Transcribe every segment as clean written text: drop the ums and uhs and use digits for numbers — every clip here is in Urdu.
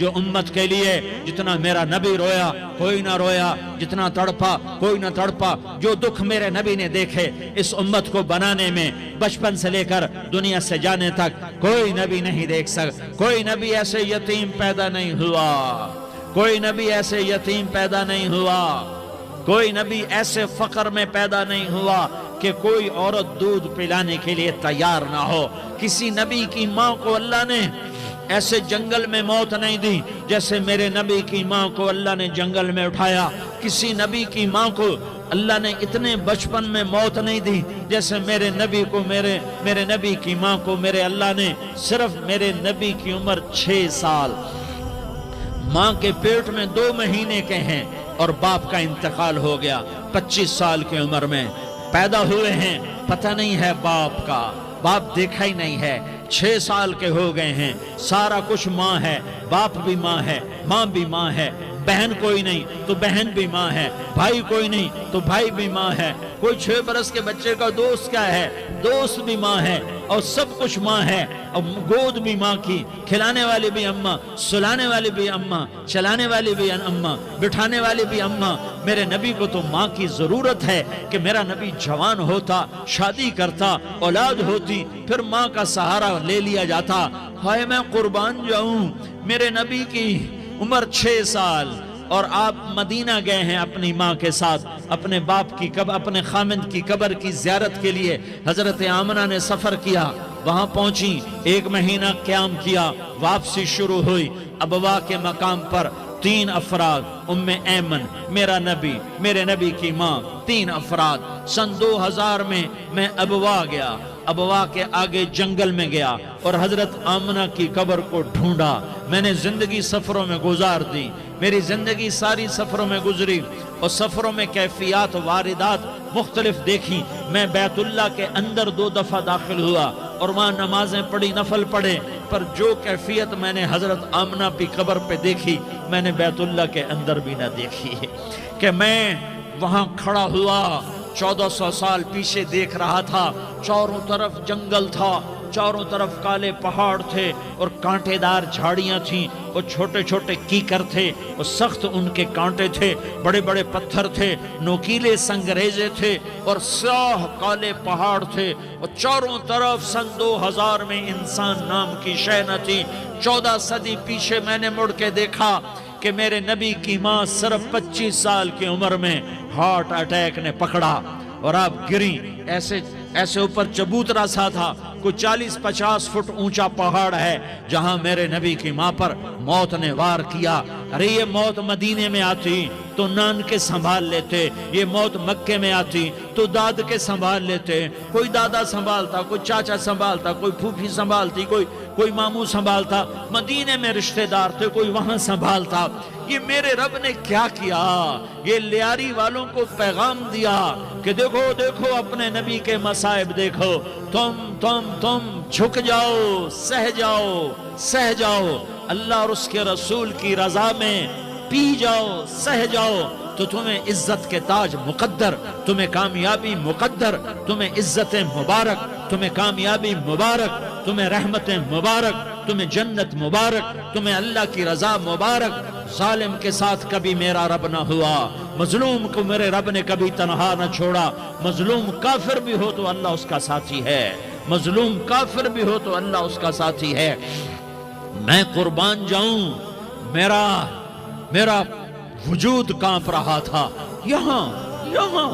جو امت کے لیے جتنا میرا نبی رویا کوئی نہ رویا، جتنا تڑپا کوئی نہ تڑپا، جو دکھ میرے نبی نے دیکھے اس امت کو بنانے میں بچپن سے لے کر دنیا سے جانے تک کوئی نبی نہیں دیکھ سکتا۔ کوئی نبی ایسے یتیم پیدا نہیں ہوا، کوئی نبی ایسے یتیم پیدا نہیں ہوا، کوئی نبی ایسے فقر میں پیدا نہیں ہوا کہ کوئی عورت دودھ پلانے کے لیے تیار نہ ہو۔ کسی نبی کی ماں کو اللہ نے ایسے جنگل میں موت نہیں دی جیسے میرے نبی کی ماں کو اللہ نے جنگل میں اٹھایا۔ کسی نبی کی ماں کو اللہ نے اتنے بچپن میں موت نہیں دی جیسے میرے نبی کو میرے نبی کی ماں کو میرے اللہ نے صرف میرے نبی کی عمر 6 سال، ماں کے پیٹ میں 2 مہینے کے ہیں اور باپ کا انتقال ہو گیا 25 سال کی عمر میں پیدا ہوئے ہیں، پتہ نہیں ہے باپ کا، باپ دیکھا ہی نہیں ہے، 6 سال کے ہو گئے ہیں، سارا کچھ ماں ہے، باپ بھی ماں ہے، ماں بھی ماں ہے، بہن کوئی نہیں تو بہن بھی ماں ہے، بھائی کوئی نہیں تو بھائی بھی ماں ہے، کوئی 6 برس کے بچے کا دوست کیا ہے، دوست بھی ماں ہے، اور سب کچھ ماں ہے، اور گود بھی ماں کی، کھلانے والی بھی اماں، سلانے والی بھی اماں، چلانے والی بھی اماں، بٹھانے والی بھی اماں۔ میرے نبی کو تو ماں کی ضرورت ہے کہ میرا نبی جوان ہوتا، شادی کرتا، اولاد ہوتی، پھر ماں کا سہارا لے لیا جاتا۔ ہائے میں قربان جاؤں، میرے نبی کی عمر 6 سال اور آپ مدینہ گئے ہیں اپنی ماں کے ساتھ، اپنے باپ کی اپنے خامند کی قبر کی زیارت کے لیے حضرت آمنہ نے سفر کیا، وہاں پہنچی، 1 مہینہ قیام کیا، واپسی شروع ہوئی، ابوا کے مقام پر 3 افراد، ام ایمن، میرا نبی، میرے نبی کی ماں، 3 افراد۔ سن 2000 میں ابوا گیا، ابوا کے آگے جنگل میں گیا اور حضرت آمنہ کی قبر کو ڈھونڈا۔ میں نے زندگی سفروں میں گزار دی، میری زندگی ساری سفروں میں گزری، اور سفروں میں کیفیات واردات مختلف دیکھی۔ میں بیت اللہ کے اندر 2 دفعہ داخل ہوا اور وہاں نمازیں پڑھی، نفل پڑھے، پر جو کیفیت میں نے حضرت آمنہ کی قبر پہ دیکھی میں نے بیت اللہ کے اندر بھی نہ دیکھی، کہ میں وہاں کھڑا ہوا 1400 سال پیچھے دیکھ رہا تھا، چاروں طرف جنگل تھا، چاروں طرف کالے پہاڑ تھے اور کانٹے دار جھاڑیاں تھیں اور چھوٹے چھوٹے کیکر تھے اور سخت ان کے کانٹے تھے، بڑے بڑے پتھر تھے، نوکیلے سنگریزے تھے اور سیاہ کالے پہاڑ تھے، اور چاروں طرف سن 2000 میں انسان نام کی شے نہ تھی۔ 14 صدی پیچھے میں نے مڑ کے دیکھا کہ میرے نبی کی ماں صرف 25 سال کی عمر میں ہارٹ اٹیک نے پکڑا اور آپ گری، ایسے اوپر چبوترا سا تھا، کوئی 40-50 فٹ اونچا پہاڑ ہے جہاں میرے نبی کی ماں پر موت نے وار کیا۔ ارے یہ موت مدینے میں آتی تو نان کے سنبھال لیتے، یہ موت مکے میں آتی تو داد کے سنبھال لیتے، کوئی دادا سنبھالتا، کوئی چاچا سنبھالتا، کوئی پھوپھی سنبھالتی، کوئی ماموں سنبھالتا، مدینے میں رشتہ دار تھے، کوئی وہاں سنبھالتا۔ یہ میرے رب نے کیا کیا؟ یہ لیاری والوں کو پیغام دیا کہ دیکھو دیکھو اپنے نبی کے مصائب دیکھو، تم جھک جاؤ، سہ جاؤ، اللہ اور اس کے رسول کی رضا میں پی جاؤ، سہ جاؤ، تو تمہیں عزت کے تاج مقدر، تمہیں کامیابی مقدر، تمہیں عزت مبارک، تمہیں کامیابی مبارک، تمہیں رحمت مبارک، تمہیں جنت مبارک، تمہیں اللہ کی رضا مبارک۔ ظالم کے ساتھ کبھی میرا رب نہ ہوا، مظلوم کو میرے رب نے کبھی تنہا نہ چھوڑا۔ مظلوم کافر بھی ہو تو اللہ اس کا ساتھی ہے، مظلوم کافر بھی ہو تو اللہ اس کا ساتھی ہے۔ میں قربان جاؤں، میرا وجود کانپ رہا تھا۔ یہاں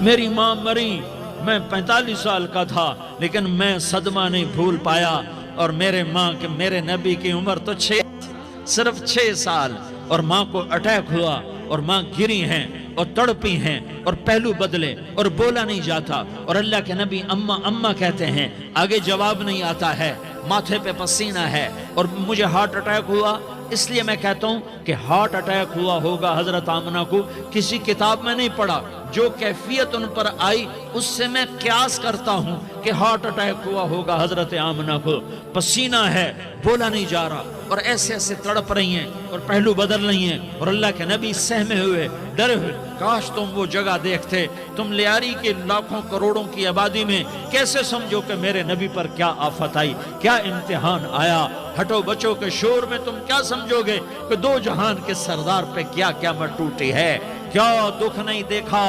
میری ماں مری، میں 45 سال کا تھا، لیکن میں صدمہ نہیں بھول پایا، اور میرے نبی کی عمر تو صرف 6 سال، اور ماں کو اٹیک ہوا اور ماں گری ہیں اور تڑپی ہیں اور پہلو بدلے اور بولا نہیں جاتا، اور اللہ کے نبی اماں کہتے ہیں، آگے جواب نہیں آتا ہے، ماتھے پہ پسینہ ہے، اور مجھے ہارٹ اٹیک ہوا۔ اس لیے میں کہتا ہوں کہ ہارٹ اٹیک ہوا ہوگا حضرت آمنہ کو، کسی کتاب میں نہیں پڑھا، جو کیفیت ان پر آئی اس سے میں قیاس کرتا ہوں کہ ہارٹ اٹیک ہوا ہوگا حضرت آمنہ کو، پسینہ ہے، بولا نہیں جا رہا، اور ایسے ایسے تڑپ رہی ہیں اور پہلو بدل رہی ہیں، اور اللہ کے نبی سہمے ہوئے، ڈرے ہوئے۔ کاش تم وہ جگہ دیکھتے، تم لیاری کے لاکھوں کروڑوں کی آبادی میں کیسے سمجھو کہ میرے نبی پر کیا آفت آئی، کیا امتحان آیا۔ ہٹو بچوں کے شور میں تم کیا سمجھو گے کہ دو جہان کے سردار پہ کیا قیامت ٹوٹی ہے۔ کیا دکھ نہیں دیکھا،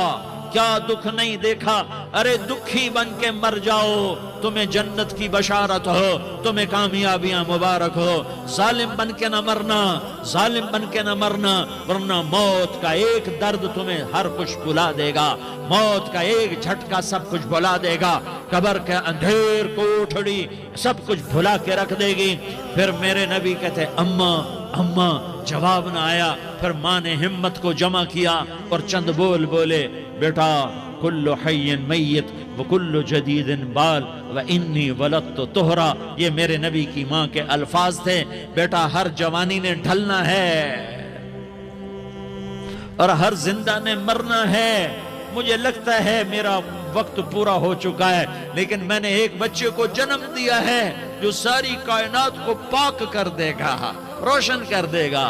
کیا دکھ نہیں دیکھا۔ ارے دکھی بن کے مر جاؤ، تمہیں جنت کی بشارت ہو، تمہیں کامیابیاں مبارک ہو۔ ظالم بن کے نہ مرنا، ظالم بن کے نہ مرنا، ورنہ موت کا ایک درد تمہیں ہر کچھ بھلا دے گا، موت کا ایک جھٹکا سب کچھ بھلا دے گا، قبر کے اندھیر کوٹھڑی سب کچھ بھلا کے رکھ دے گی۔ پھر میرے نبی کہتے اماں اماں، جواب نہ آیا۔ پھر ماں نے ہمت کو جمع کیا اور چند بول بولے، بیٹا کل حی میت وکل جدید بال وانی ولدت طہرا۔ یہ میرے نبی کی ماں کے الفاظ تھے، بیٹا ہر جوانی نے ڈھلنا ہے اور ہر زندہ نے مرنا ہے۔ مجھے لگتا ہے میرا وقت پورا ہو چکا ہے، لیکن میں نے ایک بچے کو جنم دیا ہے جو ساری کائنات کو پاک کر دے گا، روشن کر دے گا۔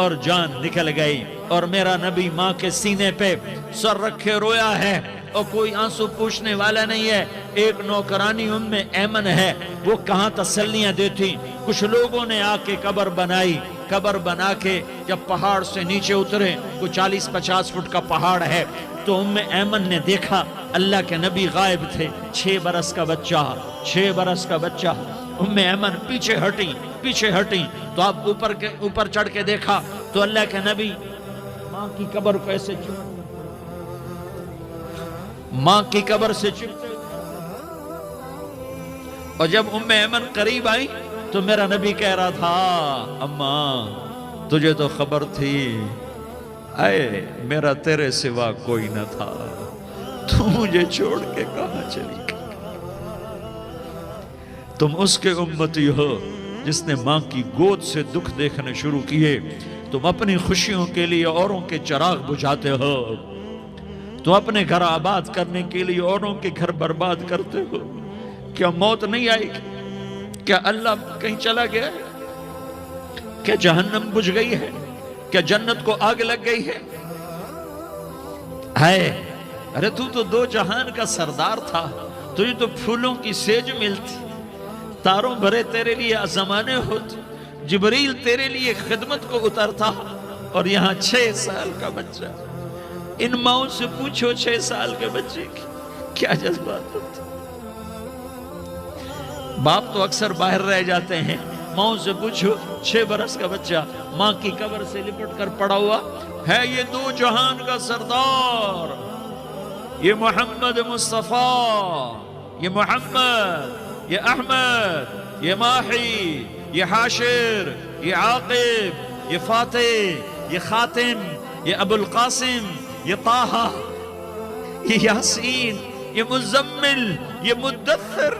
اور جان نکل گئی، اور میرا نبی ماں کے سینے پہ سر رکھے رویا ہے، اور کوئی آنسو پوچھنے والا نہیں ہے۔ ایک نوکرانی ام ایمن ہے، وہ کہاں تسلیاں دیتی۔ کچھ لوگوں نے آ کے قبر بنائی، قبر بنا کے جب پہاڑ سے نیچے اترے، کوئی 40-50 فٹ کا پہاڑ ہے، تو ام ایمن نے دیکھا اللہ کے نبی غائب تھے، 6 برس کا بچہ، 6 برس کا بچہ۔ ام ایمن پیچھے ہٹیں تو آپ اوپر چڑھ کے دیکھا تو اللہ کے نبی ماں کی قبر کو ایسے ماں کی قبر سے چپتے، اور جب ام ایمن قریب آئی تو میرا نبی کہہ رہا تھا اماں تجھے تو خبر تھی، اے میرا تیرے سوا کوئی نہ تھا، تو مجھے چھوڑ کے کہاں چلی گئی۔ تم اس کے امتی ہو جس نے ماں کی گود سے دکھ دیکھنے شروع کیے، تم اپنی خوشیوں کے لیے اوروں کے چراغ بجھاتے ہو، تم اپنے گھر آباد کرنے کے لیے اوروں کے گھر برباد کرتے ہو۔ کیا موت نہیں آئے گی؟ کیا اللہ کہیں چلا گیا ہے؟ کیا جہنم بجھ گئی ہے؟ کیا جنت کو آگ لگ گئی ہے؟ ارے تو دو جہان کا سردار تھا، تجھے تو پھولوں کی سیج ملتی، تاروں بھرے تیرے لیے زمانے ہوتے، جبریل تیرے لیے خدمت کو اترتا، اور یہاں 6 سال کا بچہ۔ ان ماؤں سے پوچھو 6 سال کے بچے کی کیا جذبات ہوتے۔ باپ تو اکثر باہر رہ جاتے ہیں، ماؤں سے پوچھو 6 برس کا بچہ ماں کی قبر سے لپٹ کر پڑا ہوا ہے۔ یہ دو جہان کا سردار، یہ محمد مصطفیٰ، یہ محمد، یہ احمد، یہ ماہی، یہ حاشر، یہ عاقب، یہ فاتح، یہ خاتم، یہ ابو القاسم، یہ طٰہٰ، یہ یاسین، یہ مزمل، یہ مدثر،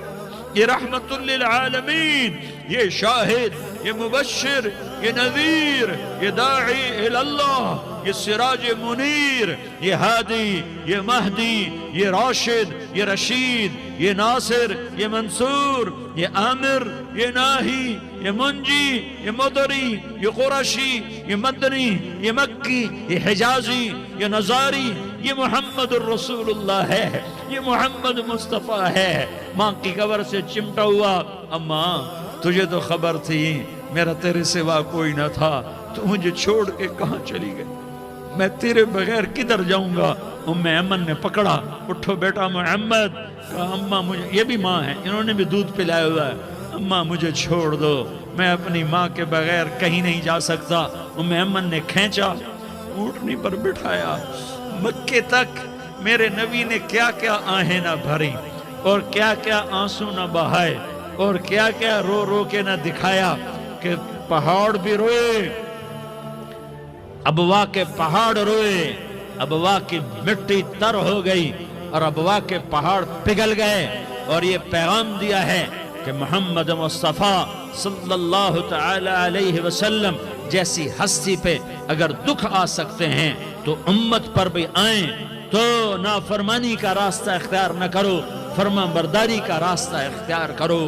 یہ رحمت للعالمین، یہ شاہد، یہ مبشر، یہ نذیر، یہ داعی اللہ، یہ سراج منیر، یہ ہادی، یہ مہدی، یہ راشد، یہ رشید، یہ ناصر، یہ منصور، یہ عامر، یہ ناہی، یہ منجی، یہ مدری، یہ قرشی، یہ مدنی، یہ مکی، یہ حجازی، یہ نظاری، یہ محمد الرسول اللہ ہے، یہ محمد مصطفیٰ ہے۔ ماں کی قبر سے چمٹا ہوا، اماں تجھے تو خبر تھی میرا تیرے سوا کوئی نہ تھا، تو مجھے چھوڑ کے کہاں چلی گئی، میں تیرے بغیر کدھر جاؤں گا۔ ام ایمن نے پکڑا، اٹھو بیٹا محمد، کہا اماں مجھے، یہ بھی ماں ہے، انہوں نے بھی دودھ پلایا ہوا ہے، اماں مجھے چھوڑ دو، میں اپنی ماں کے بغیر کہیں نہیں جا سکتا۔ ام ایمن نے کھینچا، اونٹنی پر بٹھایا، مکے تک میرے نبی نے کیا کیا آہیں نہ بھری، اور کیا کیا آنسو نہ بہائے، اور کیا کیا رو رو کے نہ دکھایا کہ پہاڑ بھی روئے، ابوا کے پہاڑ روئے، ابوا کی مٹی تر ہو گئی اور ابوا کے پہاڑ پگھل گئے، اور یہ پیغام دیا ہے کہ محمد مصطفیٰ صلی اللہ تعالی علیہ وسلم جیسی ہستی پہ اگر دکھ آ سکتے ہیں تو امت پر بھی آئیں، تو نافرمانی کا راستہ اختیار نہ کرو، فرما برداری کا راستہ اختیار کرو۔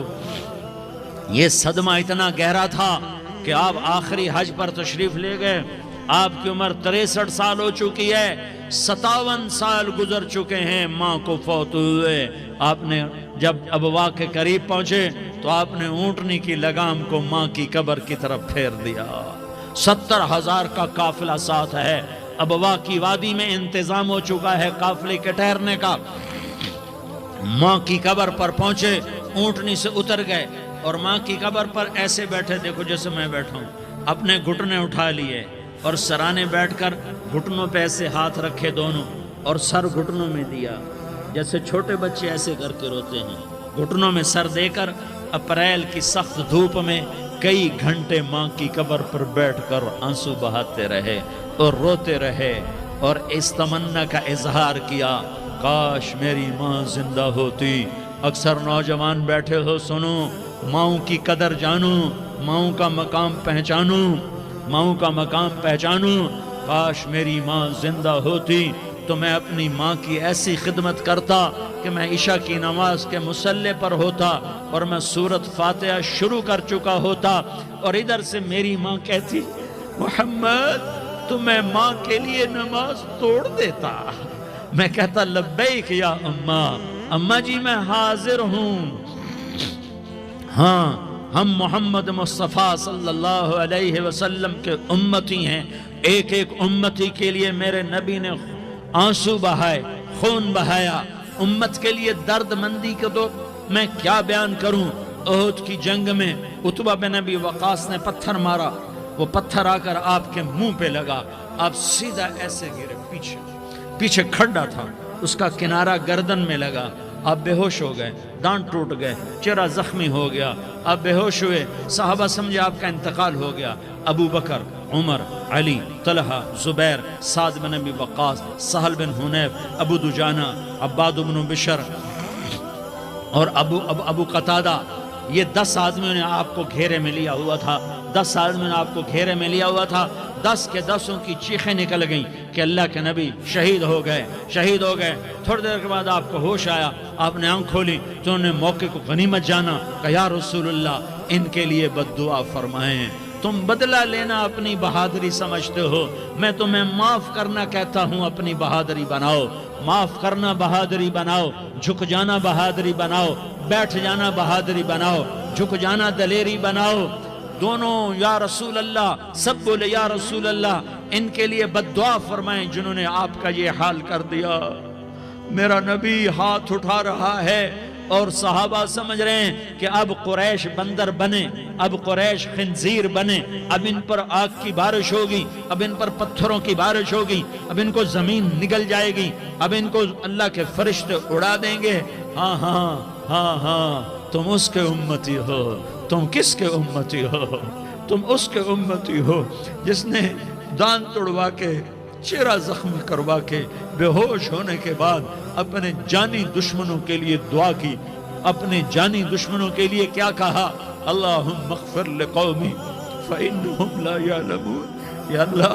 یہ صدمہ اتنا گہرا تھا کہ آپ آخری حج پر تشریف لے گئے، آپ کی عمر 63 سال ہو چکی ہے، 57 سال گزر چکے ہیں ماں کو فوت ہوئے۔ آپ نے جب ابوا کے قریب پہنچے تو آپ نے اونٹنی کی لگام کو ماں کی قبر کی طرف پھیر دیا۔ 70,000 کا قافلہ ساتھ ہے، ابوا کی وادی میں انتظام ہو چکا ہے قافلے کے ٹھہرنے کا۔ ماں کی قبر پر پہنچے، اونٹنی سے اتر گئے اور ماں کی قبر پر ایسے بیٹھے، دیکھو جیسے میں بیٹھا ہوں، اپنے گھٹنے اٹھا لیے اور سرانے بیٹھ کر گھٹنوں پہ ایسے ہاتھ رکھے دونوں اور سر گھٹنوں میں دیا، جیسے چھوٹے بچے ایسے کر کے روتے ہیں، گھٹنوں میں سر دے کر اپریل کی سخت دھوپ میں کئی گھنٹے ماں کی قبر پر بیٹھ کر آنسو بہاتے رہے اور روتے رہے اور اس تمنا کا اظہار کیا، کاش میری ماں زندہ ہوتی۔ اکثر نوجوان بیٹھے ہو، سنو، ماؤں کی قدر جانو، ماؤں کا مقام پہچانو، ماؤں کا مقام پہچانو۔ کاش میری ماں زندہ ہوتی تو میں اپنی ماں کی ایسی خدمت کرتا کہ میں عشاء کی نماز کے مصلی پر ہوتا اور میں سورۃ فاتحہ شروع کر چکا ہوتا اور ادھر سے میری ماں کہتی، محمد تو میں ماں کے لیے نماز توڑ دیتا۔ میں کہتا، لبیک یا اماں، اماں جی میں حاضر ہوں۔ ہاں، ہم محمد مصطفیٰ صلی اللہ علیہ وسلم کے امتی ہیں، ایک ایک امتی کے لیے میرے نبی نے آنسو بہائے، خون بہایا، امت کے لیے درد مندی کو تو میں کیا بیان کروں۔ احد کی جنگ میں عتبہ بن ابی وقاص نے پتھر مارا، وہ پتھر آ کر آپ کے منہ پہ لگا، آپ سیدھا ایسے گرے، پیچھے کھڈا تھا، اس کا کنارہ گردن میں لگا، آپ بے ہوش ہو گئے، دانت ٹوٹ گئے، چہرہ زخمی ہو گیا، آپ بے ہوش ہوئے، صحابہ سمجھے آپ کا انتقال ہو گیا۔ ابو بکر، عمر، علی، طلحہ، زبیر، سعد بن ابی وقاص، سہل بن حنیف، ابو دجانہ، عباد بن بشر اور ابو قتادہ، یہ 10 آدمیوں نے آپ کو گھیرے میں لیا ہوا تھا، 10 آدمیوں نے آپ کو گھیرے میں لیا ہوا تھا۔ 10 کے 10 کی چیخیں نکل گئیں کہ اللہ کے نبی شہید ہو گئے، شہید ہو گئے۔ تھوڑی دیر کے بعد آپ کو ہوش آیا، آپ نے آنکھ کھولی تو انہوں نے موقع کو غنیمت جانا کہ یا رسول اللہ ان کے لیے بد دعا فرمائیں، تم بدلہ لینا اپنی بہادری سمجھتے ہو، میں تمہیں معاف کرنا کہتا ہوں، اپنی بہادری بناؤ، معاف کرنا بہادری بناؤ، جھک جانا بہادری بناؤ، بیٹھ جانا بہادری بناؤ، جھک جانا دلیری بناؤ۔ دونوں یا رسول اللہ، سب بولے یا رسول اللہ، ان کے لیے بد دعا فرمائیں جنہوں نے آپ کا یہ حال کر دیا۔ میرا نبی ہاتھ اٹھا رہا ہے اور صحابہ سمجھ رہے ہیں کہ اب قریش بندر بنے، اب قریش خنزیر بنے، اب ان پر آگ کی بارش ہوگی، اب ان پر پتھروں کی بارش ہوگی، اب ان کو زمین نگل جائے گی، اب ان کو اللہ کے فرشتے اڑا دیں گے۔ ہاں ہاں ہاں ہاں، تم اس کے امتی ہو۔ تم کس کے امتی ہو؟ تم اس کے امتی ہو جس نے دان توڑوا کے، چہرہ زخمی کروا کے، بے ہوش ہونے کے بعد اپنے جانی دشمنوں کے لیے دعا کی، اپنے جانی دشمنوں کے لیے کیا کہا؟ اللہم اغفر لقومی فإنہم لا یعلمون، یا اللہ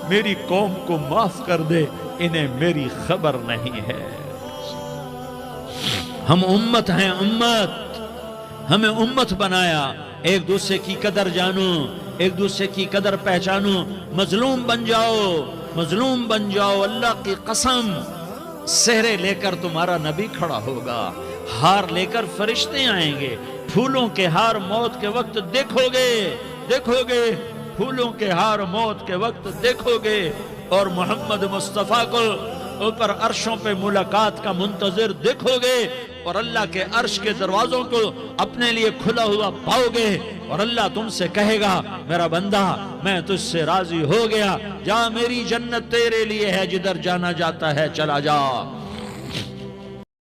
میری قوم کو معاف کر دے، انہیں میری خبر نہیں ہے۔ ہم امت ہیں، امت، ہمیں امت بنایا، ایک دوسرے کی قدر جانو، ایک دوسرے کی قدر پہچانو، مظلوم بن جاؤ، مظلوم بن جاؤ، اللہ کی قسم، سہرے لے کر تمہارا نبی کھڑا ہوگا، ہار لے کر فرشتے آئیں گے، پھولوں کے ہار موت کے وقت دیکھو گے، دیکھو گے، پھولوں کے ہار موت کے وقت دیکھو گے، اور محمد مصطفیٰ کو اوپر عرشوں پہ ملاقات کا منتظر دیکھو گے، اور اللہ کے عرش کے دروازوں کو اپنے لیے کھلا ہوا پاؤ گے، اور اللہ تم سے کہے گا میرا بندہ میں تجھ سے راضی ہو گیا، جا میری جنت تیرے لیے ہے، جدھر جانا جاتا ہے چلا جا۔